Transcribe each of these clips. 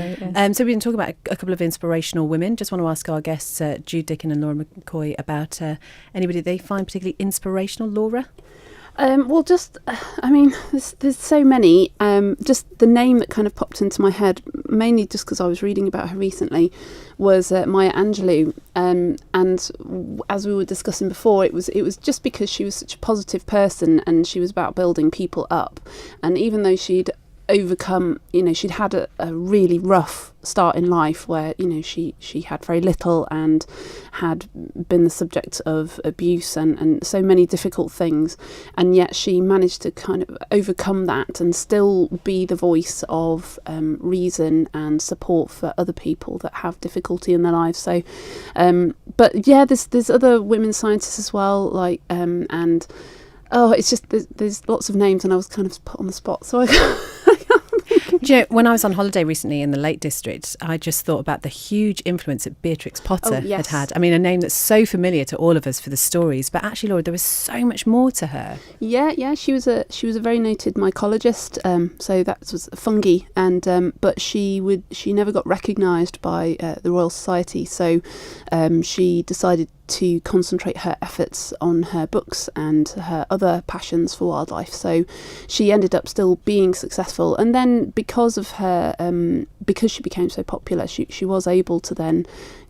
great. Yeah. So we've been talking about a couple of inspirational women. Just want to ask our guests, Jude, Dicken and Laura McCoy, about anybody they find particularly inspirational. Laura? There's so many. Just the name that kind of popped into my head, mainly just because I was reading about her recently, was Maya Angelou. And as we were discussing before, it was just because she was such a positive person and she was about building people up. And even though she'd overcome, she'd had a really rough start in life where, she had very little and had been the subject of abuse and so many difficult things, and yet she managed to kind of overcome that and still be the voice of reason and support for other people that have difficulty in their lives. So but yeah, there's other women scientists as well, like it's just there's lots of names and I was kind of put on the spot, so I When I was on holiday recently in the Lake District, I just thought about the huge influence that Beatrix Potter had. I mean, a name that's so familiar to all of us for the stories, but actually, Laura, there was so much more to her. Yeah, she was a very noted mycologist. So that was fungi, and but she never got recognised by the Royal Society. So she decided to concentrate her efforts on her books and her other passions for wildlife. So she ended up still being successful, and then because of her because she became so popular, she was able to then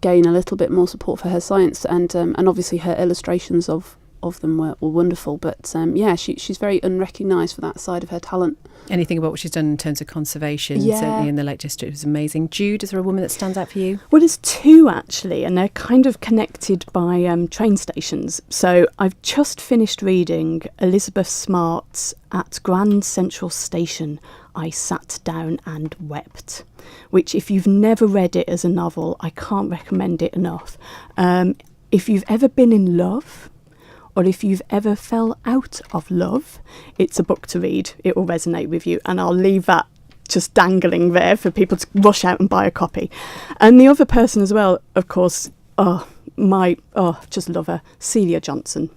gain a little bit more support for her science, and obviously her illustrations of them were wonderful, but she's very unrecognised for that side of her talent. Anything about what she's done in terms of conservation, certainly in the Lake District, was amazing. Jude, is there a woman that stands out for you? Well, there's two actually, and they're kind of connected by train stations. So I've just finished reading Elizabeth Smart's At Grand Central Station, I Sat Down and Wept, which if you've never read it as a novel, I can't recommend it enough. If you've ever been in love, or if you've ever fell out of love, it's a book to read. It will resonate with you, and I'll leave that just dangling there for people to rush out and buy a copy. And the other person as well, of course, just love her, Celia Johnson.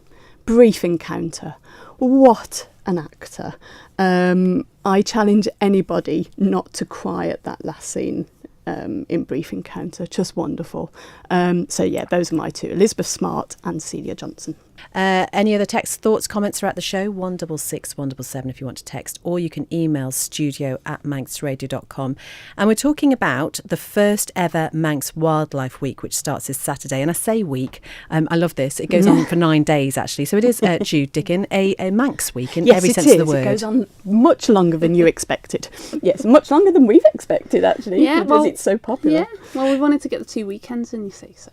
Brief Encounter. What an actor. I challenge anybody not to cry at that last scene in Brief Encounter. Just wonderful. Those are my two, Elizabeth Smart and Celia Johnson. Any other text, thoughts, comments throughout the show? 166 177 if you want to text, or you can email studio@manxradio.com. And we're talking about the first ever Manx Wildlife Week, which starts this Saturday. And I say week, I love this. It goes on for 9 days, actually. So it is, Jude, Dicken, a Manx week in every sense of the word. It goes on much longer than you expected. Yes, much longer than we've expected, actually, because it's so popular. Yeah, well, we wanted to get the 2 weekends in, you see, so.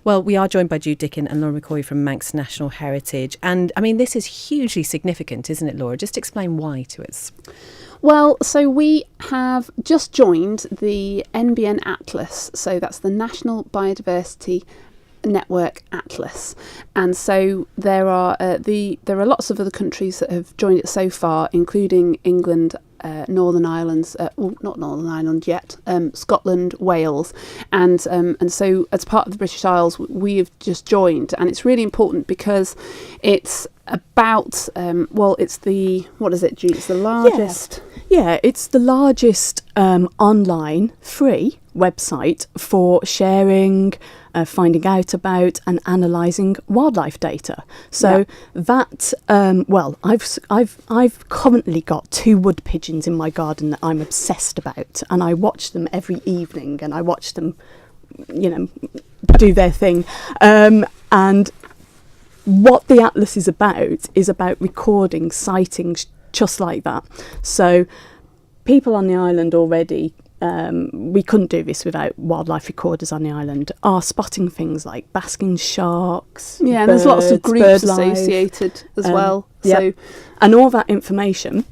Well, we are joined by Jude Dicken and Laura McCoy from Manx National Heritage. And, I mean, this is hugely significant, isn't it, Laura? Just explain why to us. Well, so we have just joined the NBN Atlas. So that's the National Biodiversity Network Atlas. And so there are lots of other countries that have joined it so far, including England, Northern Ireland, not Northern Ireland yet, Scotland, Wales, and so as part of the British Isles we have just joined, and it's really important because it's about it's the, what is it, Jude? It's the largest. Yeah, it's the largest online free website for sharing, finding out about and analysing wildlife data. So that I've currently got 2 wood pigeons in my garden that I'm obsessed about, and I watch them every evening, and I watch them, do their thing. And what the Atlas is about recording sightings just like that. So people on the island already, we couldn't do this without wildlife recorders on the island, are spotting things like basking sharks. Yeah, and there's lots of groups associated as well. So, and all that information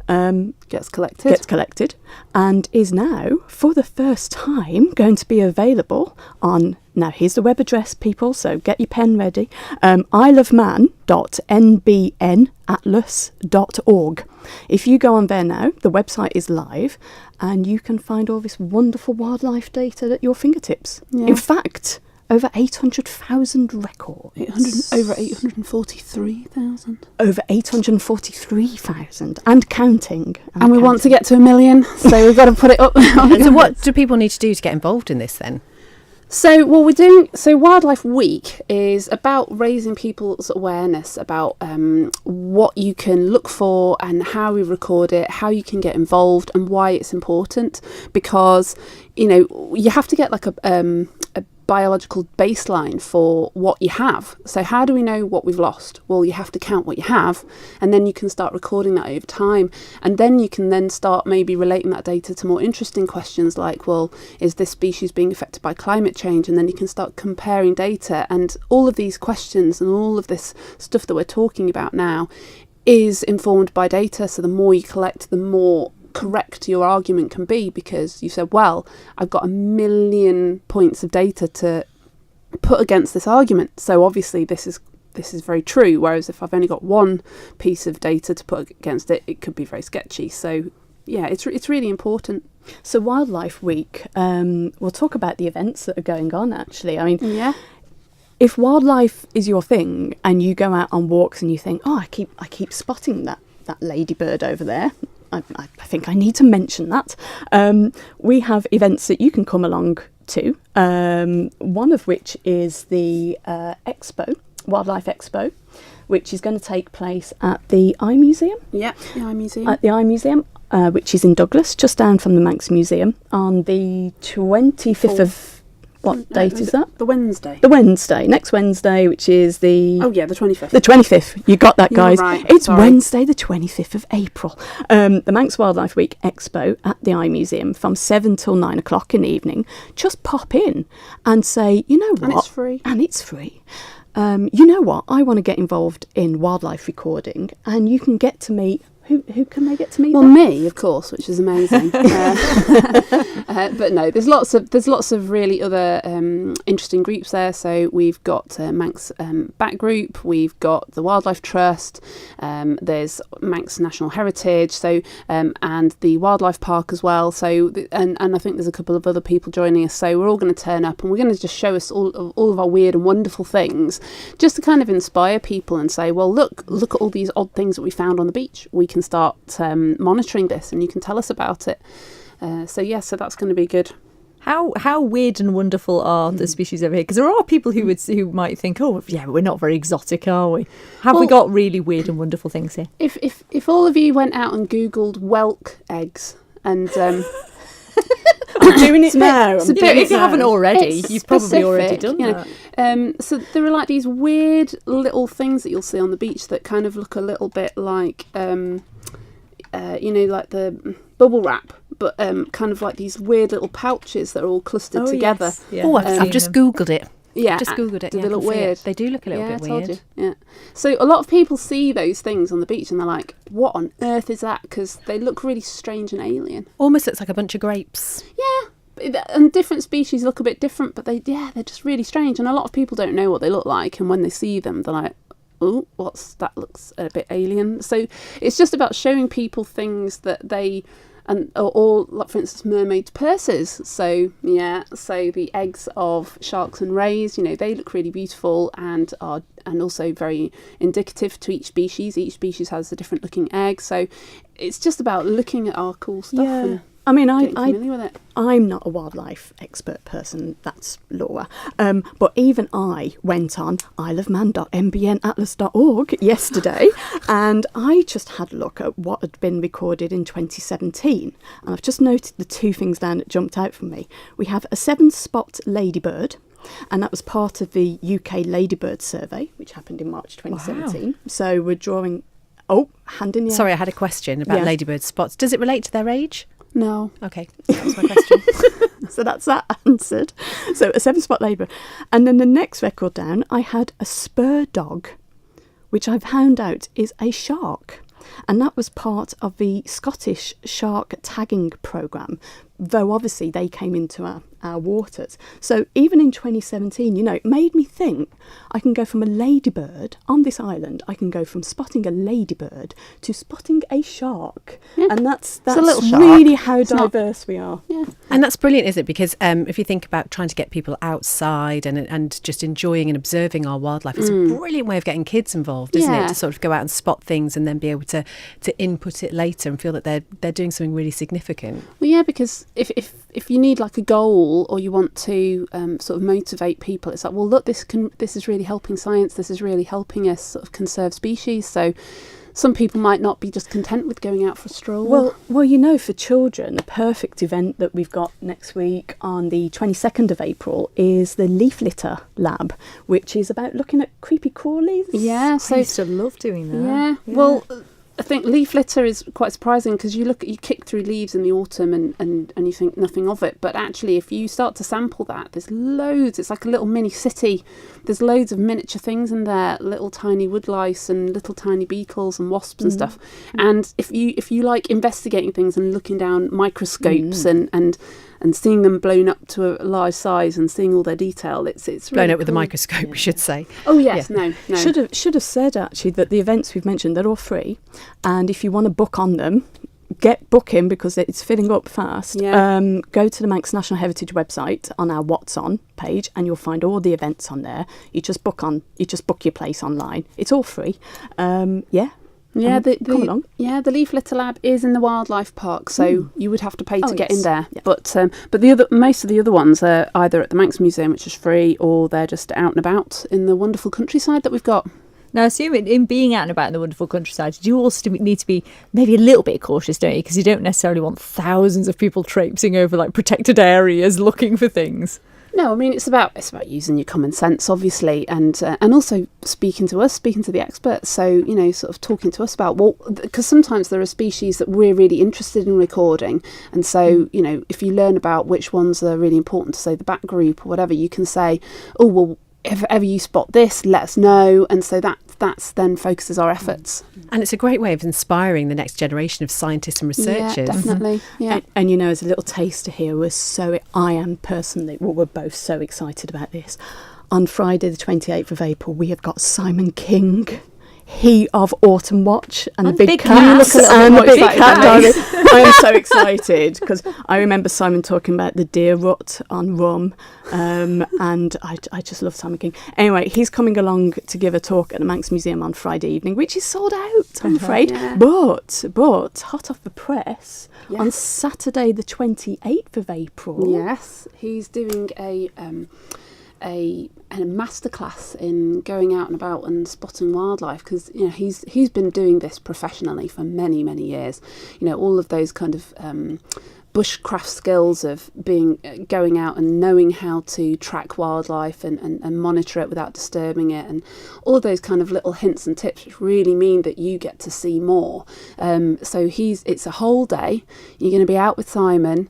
gets collected and is now, for the first time, going to be available on, now here's the web address, people, so get your pen ready, isleofman.nbnatlas.org. If you go on there now, the website is live, and you can find all this wonderful wildlife data at your fingertips. In fact, over 800,000 records. Over 843,000. Over 843,000 and counting. And we want to get to 1 million, so we've got to put it up now. So what do people need to do to get involved in this then? So Wildlife Week is about raising people's awareness about what you can look for and how we record it, how you can get involved and why it's important, because you have to get like a biological baseline for what you have. So how do we know what we've lost? Well, you have to count what you have, and then you can start recording that over time, and then you can then start maybe relating that data to more interesting questions like, well, is this species being affected by climate change? And then you can start comparing data, and all of these questions and all of this stuff that we're talking about now is informed by data. So the more you collect, the more correct your argument can be, because you said, well, I've got 1 million points of data to put against this argument, so obviously this is very true, whereas if I've only got one piece of data to put against it, it could be very sketchy. So yeah, it's really important. So Wildlife Week, we'll talk about the events that are going on actually. I mean, yeah, if wildlife is your thing and you go out on walks and you think, oh, I keep spotting that ladybird over there, I think I need to mention that. We have events that you can come along to, one of which is the Expo, Wildlife Expo, which is going to take place at the Eye Museum. Yeah, the Eye Museum. At the Eye Museum, which is in Douglas, just down from the Manx Museum, on the 25th of... What date is that? The Wednesday. The Wednesday. Next Wednesday, which is the... Oh, yeah, the 25th. The 25th. You got that, guys. You're right. It's Sorry. Wednesday, the 25th of April. The Manx Wildlife Week Expo at the Eye Museum from 7 till 9 o'clock in the evening. Just pop in and say, you know what? And it's free. And it's free. You know what? I want to get involved in wildlife recording, and you can get to meet... Who can they get to meet? Well, me, of course, which is amazing. But no, there's lots of really other interesting groups there. So we've got Manx Bat Group, we've got the Wildlife Trust, there's Manx National Heritage, so and the Wildlife Park as well. So and I think there's a couple of other people joining us. So we're all going to turn up and we're going to just show us all of our weird and wonderful things, just to kind of inspire people and say, well, look at all these odd things that we found on the beach. We can start monitoring this and you can tell us about it. So that's going to be good. How weird and wonderful are the species over here? Because there are people who might think, oh yeah, we're not very exotic, are we? Have we got really weird and wonderful things here? If all of you went out and googled whelk eggs and I'm doing it now. If you haven't already, you've probably already done that. So there are like these weird little things that you'll see on the beach that kind of look a little bit like, like the bubble wrap, but kind of like these weird little pouches that are all clustered together. Yes. Yeah. Oh, I've just Googled it. Yeah, just Googled it. Do they look weird? They do look a little bit weird. I told you. Yeah. So a lot of people see those things on the beach and they're like, what on earth is that? Because they look really strange and alien. Almost looks like a bunch of grapes. Yeah. And different species look a bit different, but they're just really strange. And a lot of people don't know what they look like. And when they see them, they're like, oh, that looks a bit alien. So it's just about showing people things that they... or like for instance mermaids' purses. So the eggs of sharks and rays, they look really beautiful and also very indicative to each species. Each species has a different looking egg. So it's just about looking at our cool stuff. Yeah. And I mean, familiar with it. I'm not a wildlife expert person, that's Laura. But even I went on isleofman.nbnatlas.org yesterday and I just had a look at what had been recorded in 2017. And I've just noted the two things down that jumped out for me. We have a 7-spot ladybird, and that was part of the UK Ladybird Survey, which happened in March 2017. Wow. So we're drawing... Oh, hand in the air. Sorry, I had a question about ladybird spots. Does it relate to their age? No. Okay, that was my question. So that's that answered. So a 7-spot ladybird. And then the next record down, I had a spur dog, which I found out is a shark. And that was part of the Scottish shark tagging programme though obviously they came into our waters. So even in 2017, it made me think I can go from a ladybird on this island, I can go from spotting a ladybird to spotting a shark. Yeah. And that's a little really how diverse we are. Yeah. And that's brilliant, isn't it? Because if you think about trying to get people outside and just enjoying and observing our wildlife, it's a brilliant way of getting kids involved, isn't it? To sort of go out and spot things and then be able to input it later and feel that they're doing something really significant. Well, yeah, because if you need like a goal or you want to sort of motivate people, it's like, well, look, this is really helping science. This is really helping us sort of conserve species. So some people might not be just content with going out for a stroll. Well, for children, the perfect event that we've got next week on the 22nd of April is the Leaf Litter Lab, which is about looking at creepy crawlies. Yeah, I used to love doing that. Yeah. Well, I think leaf litter is quite surprising because you kick through leaves in the autumn and you think nothing of it. But actually, if you start to sample that, there's loads. It's like a little mini city. There's loads of miniature things in there, little tiny woodlice and little tiny beetles and wasps and stuff. And if you like investigating things and looking down microscopes and seeing them blown up to a large size and seeing all their detail, it's really blown up cool. with a microscope, we should say. Oh yes, Yeah. no. Should have said actually that the events we've mentioned, they're all free, and if you want to book on them, get booking because it's filling up fast. Yeah. Go to the Manx National Heritage website on our What's On page, and you'll find all the events on there. You just book your place online. It's all free. Yeah, come along. Yeah, the Leaf Litter Lab is in the wildlife park, so you would have to pay to get in there. Yeah. But most of the other ones are either at the Manx Museum, which is free, or they're just out and about in the wonderful countryside that we've got. Now, assuming in being out and about in the wonderful countryside, you also need to be maybe a little bit cautious, don't you? Because you don't necessarily want thousands of people traipsing over like protected areas looking for things. No, I mean it's about using your common sense, obviously, and also speaking to the experts. So sort of talking to us about because sometimes there are species that we're really interested in recording, and so if you learn about which ones are really important to say the back group or whatever, you can say, oh well, if ever you spot this, let us know, and so that's then focuses our efforts. And it's a great way of inspiring the next generation of scientists and researchers. Yeah, definitely. Yeah. And as a little taster here, we're both so excited about this. On Friday the 28th of April, we have got Simon King, he of Autumn Watch and the Big Cats and the Big Cat Diary. I am so excited because I remember Simon talking about the deer rut on rum, and I just love Simon King. Anyway, he's coming along to give a talk at the Manx Museum on Friday evening, which is sold out, I'm afraid. Yeah. But hot off the press, on Saturday the 28th of April. Yes, he's doing a masterclass in going out and about and spotting wildlife, because he's been doing this professionally for many years. All of those kind of bushcraft skills of going out and knowing how to track wildlife and monitor it without disturbing it, and all of those kind of little hints and tips which really mean that you get to see more. So it's a whole day. You're going to be out with Simon,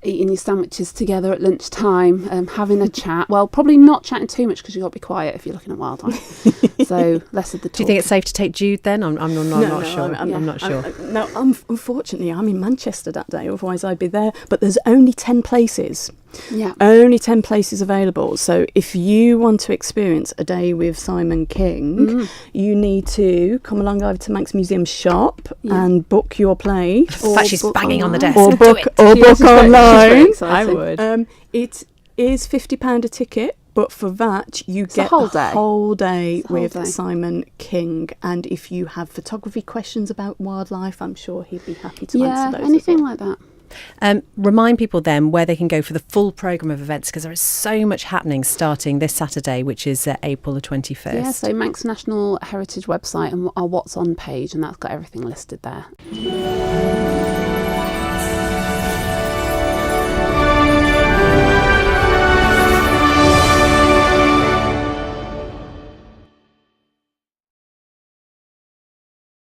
eating your sandwiches together at lunchtime, having a chat. Well, probably not chatting too much because you've got to be quiet if you're looking at wildlife. So less of the talk. Do you think it's safe to take Jude then? I'm not sure. I'm not sure. Unfortunately, I'm in Manchester that day, otherwise I'd be there. But there's only 10 places. Yeah. Only 10 places available. So if you want to experience a day with Simon King, you need to come along over to Manx Museum shop and book your place. In fact, she's banging on the desk. Or book online. I would. It is £50 a ticket. But for that, you get a whole day with Simon King. And if you have photography questions about wildlife, I'm sure he'd be happy to answer those. Anything like that. Remind people then where they can go for the full programme of events, because there is so much happening starting this Saturday, which is April the 21st. Yeah, so Manx National Heritage website and our What's On page, and that's got everything listed there.